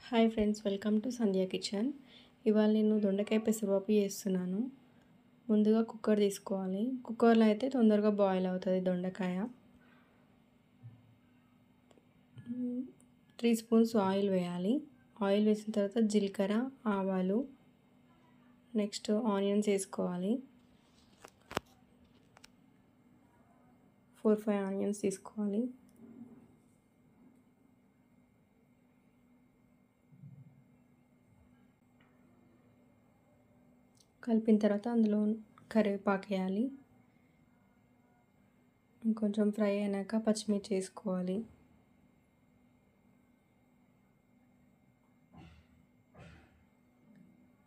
Hi friends, welcome to Sandhya kitchen. ఇవాళ నేను దొండకాయ పెసరపప్పు చేస్తున్నాను. ముందుగా కుక్కర్ తీసుకోవాలి. కుక్కర్లో అయితే తొందరగా బాయిల్ అవుతుంది దొండకాయ. 3 స్పూన్స్ ఆయిల్ వేయాలి. ఆయిల్ వేసిన తర్వాత జీలకర్ర, ఆవాలు, నెక్స్ట్ ఆనియన్స్ వేసుకోవాలి. 4-5 ఆనియన్స్ తీసుకోవాలి. కలిపిన తర్వాత అందులో కరివేపాకు వేయాలి. కొంచెం ఫ్రై అయినాక పచ్చిమిర్చి వేసుకోవాలి.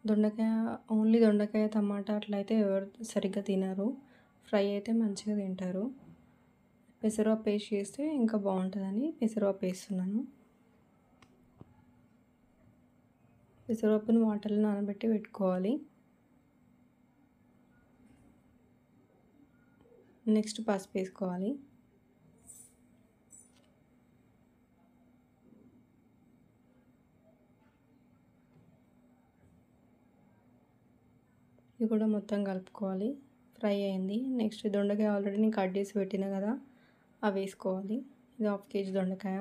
దొండకాయ ఓన్లీ దొండకాయ టమాటా అట్లయితే ఎవరు సరిగ్గా తినరు. ఫ్రై అయితే మంచిగా తింటారు. పెసరపప్పు వేసి చేస్తే ఇంకా బాగుంటుందని పెసరపప్పు వేస్తున్నాను. పెసరపప్పును వాటర్లో నానబెట్టి పెట్టుకోవాలి. నెక్స్ట్ పసుపు వేసుకోవాలి. ఇది కూడా మొత్తం కలుపుకోవాలి. ఫ్రై అయింది. నెక్స్ట్ దొండకాయ ఆల్రెడీ నేను కట్ చేసి పెట్టిన కదా, అవి వేసుకోవాలి. ఇది 1/2 kg దొండకాయ.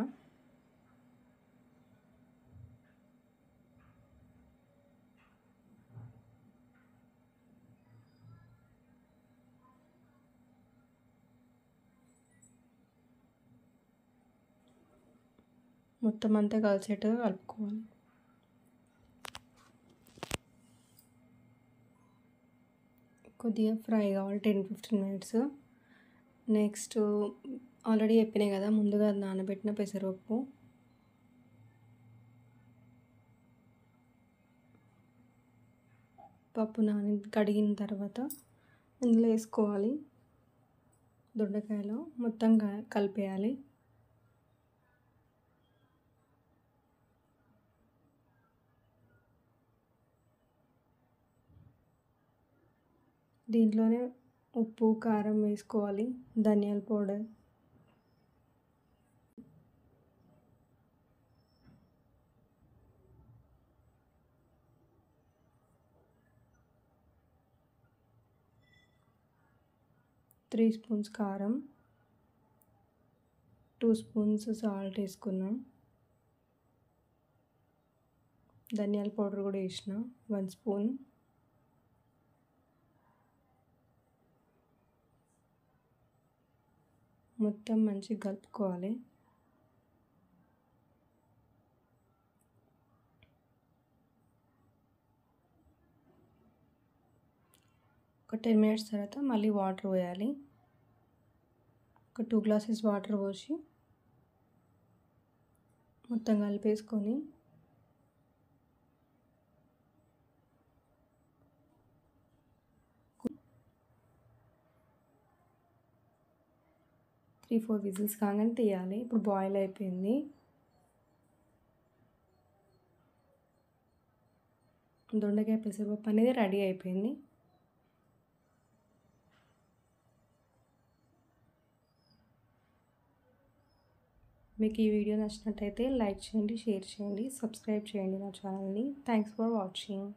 మొత్తం అంతా కలిసేట్టుగా కలుపుకోవాలి. కొద్దిగా ఫ్రై కావాలి 10-15 మినిట్స్. నెక్స్ట్ ఆల్రెడీ చెప్పినాయి కదా, ముందుగా నానబెట్టిన పెసరపప్పు, పప్పు కడిగిన తర్వాత ఇందులో వేసుకోవాలి. దొండకాయలో మొత్తం కలిపేయాలి. దీంట్లోనే ఉప్పు, కారం వేసుకోవాలి. ధనియాల పౌడర్, త్రీ స్పూన్స్ కారం, 2 స్పూన్స్ సాల్ట్ వేసుకున్నాం. ధనియాల పౌడర్ కూడా వేసిన 1 స్పూన్. మొత్తం మంచిగా కలుపుకోవాలి. ఒక 10 మినిట్స్ తర్వాత మళ్ళీ వాటర్ పోయాలి. ఒక 2 గ్లాసెస్ వాటర్ పోసి మొత్తం కలిపేసుకొని త్రీ 4 విజిల్స్ కాగానే తీయాలి. ఇప్పుడు బాయిల్ అయిపోయింది. దొండకాయ పెసరపప్పు అనేది రెడీ అయిపోయింది. మీకు ఈ వీడియో నచ్చినట్టయితే లైక్ చేయండి, షేర్ చేయండి, సబ్స్క్రైబ్ చేయండి నా ఛానల్ని. Thanks for watching.